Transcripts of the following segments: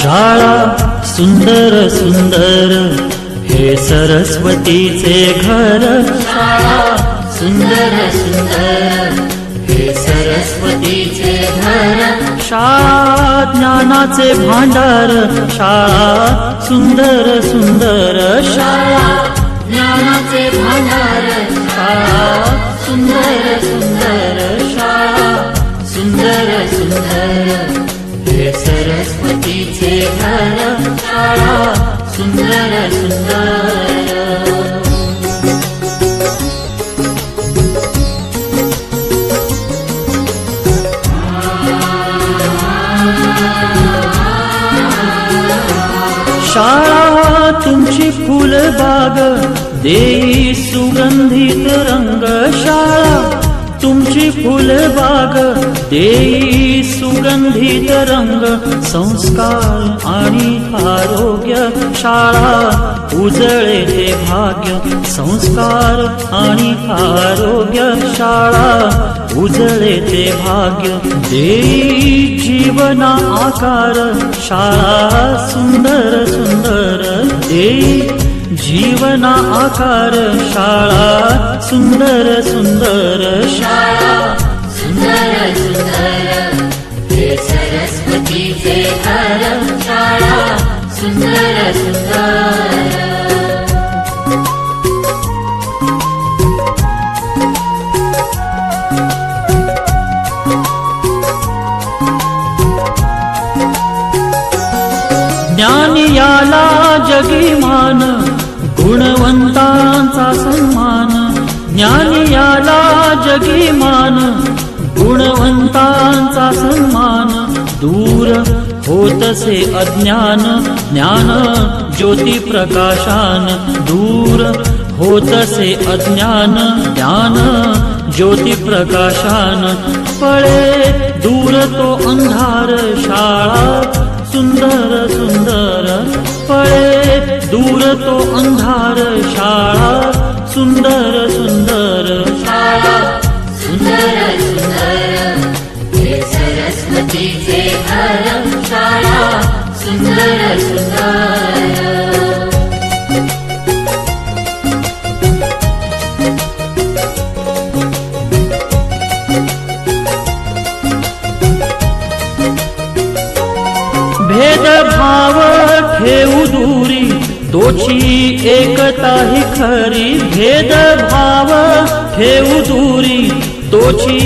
शाळा सुंदर सुंदर हे सरस्वतीचे घर, शाळा सुंदर सुंदर हे सरस्वतीचे घर, शाळा ज्ञानाचे भांडार, शाळा सुंदर सुंदर, शाळा ज्ञानाचे भांडार, शाळा सुंदर सुंदर, शाळा सुंदर सुंदर हे सरस्वतीचे घर, शाळा सुंदर सुंदर. शाळा तुमची फुलबाग देई सुगंधित रंग, शाळा तुमची फुलबाग देई सुगंधित रंग, संस्कार आणि आरोग्य, शाळा उजळे ते भाग्य, संस्कार आणि आरोग्य, शाळा उजळे ते भाग्य, देई जीवना आकार, शाळा सुंदर सुंदर देई जीवना आकार, शाळा सुंदर सुंदर, शाळा सुंदर सुंदर हे सरस्वतीचे घर, शाळा सुंदर सुंदर. ज्ञान याला जगीमान, गुणवंतांचा सन्मान, ज्ञान याला जगीमान, गुणवंतांचा सन्मान, दूर होतसे अज्ञान, ज्ञान ज्योती प्रकाशान, दूर होतसे अज्ञान, ज्ञान ज्योती प्रकाशान, पळे दूर तो अंधार, शाळा सुंदर सुंदर, पळे दूर तो अंधार, शाळा सुंदर सुंदर, शाळा सुंदर सुंदर हे सरस्वतीचे घर, शाळा सुंदर सुंदर. भेदभाव ठेवू दूरी, तोची एकता ही खरी, भेदभाव ठेवू दूरी, तोची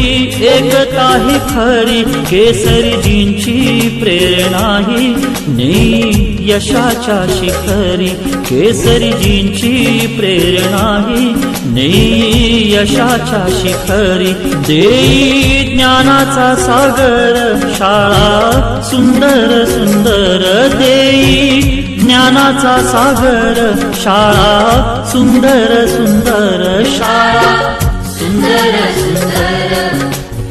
एकता ही खरी, केसरीजींची प्रेरणा ही नेई यशाच्या शिखरी, केसरीजींची प्रेरणा ही नेई यशाच्या शिखरी, देई ज्ञानाचा सागर, शाळा सुंदर सुंदर देई ज्ञानाचा सागर, शाळा सुंदर सुंदर, शाळा सुंदर सुंदर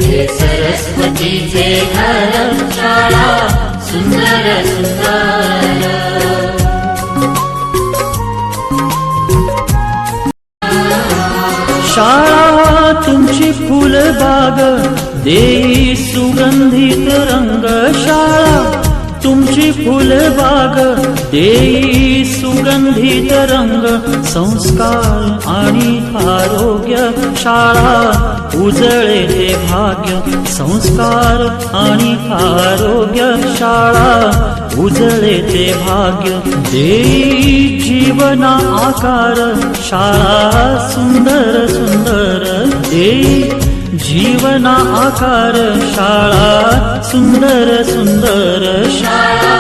हे सरस्वतीचे घर, शाळा सुंदर सुंदर. शाळा तुमची फुलबाग देई सुगंधित रंग, शाळा तुमची फुलबाग देई सुगंधित रंग, संस्कार आणि आरोग्य, शाळा उजळे ते भाग्य, संस्कार आणि आरोग्य, शाळा उजळे ते भाग्य, देई जीवना आकार, शाळा सुंदर सुंदर देई जीवना आकार, शाळा सुंदर सुंदर, शाळा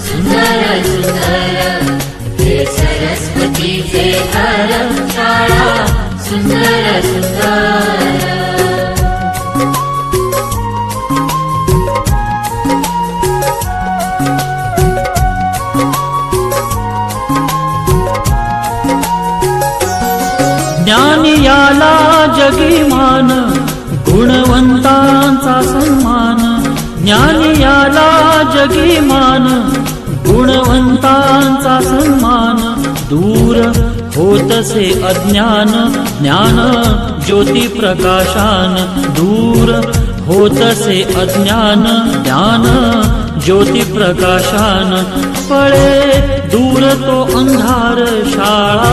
सुंदर सुंदर हे सरस्वतीचे घर, शाळा सुंदर सुंदर. ज्ञान याला जगीमान, गुणवंतांचा सन्मान, ज्ञान याला जगीमान, गुणवंतांचा सन्मान, दूर होतसे अज्ञान, ज्ञान ज्योती प्रकाशान, दूर होतसे अज्ञान ज्ञान ज्योती प्रकाशान पळे दूर तो अंधार शाळा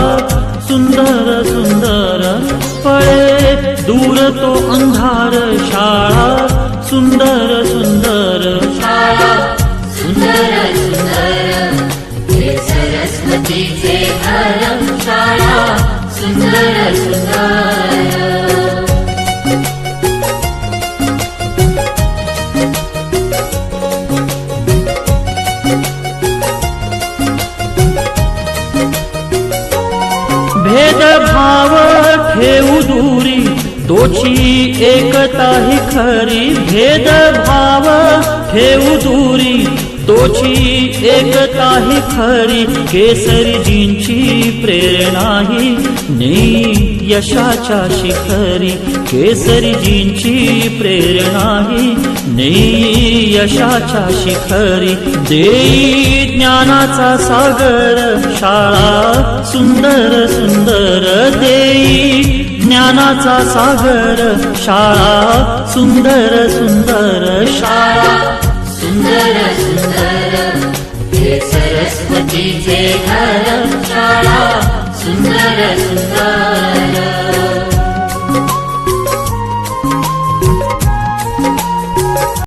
सुंदर सुंदर पळे दूर तो अंधार शाळा सुंदर सुंदर शाळा सुंदर सुंदर हे सरस्वतीचे घर शाळा सुंदर सुंदर भेदभाव ठेवू दूरी तोची एकता ही खरी भेदभाव ठेवू दूरी तोची एकता ही खरी केसरीजींची प्रेरणा ही नेई यशाच्या शिखरी केसरीजींची प्रेरणा ही नेई यशाच्या शिखरी देई ज्ञानाचा सागर शाळा सुंदर सुंदर देई ज्ञानाचा सागर शाळा सुंदर सुंदर शाळा सुंदर सुंदर हे सरस्वतीचे घर शाळा सुंदर सुंदर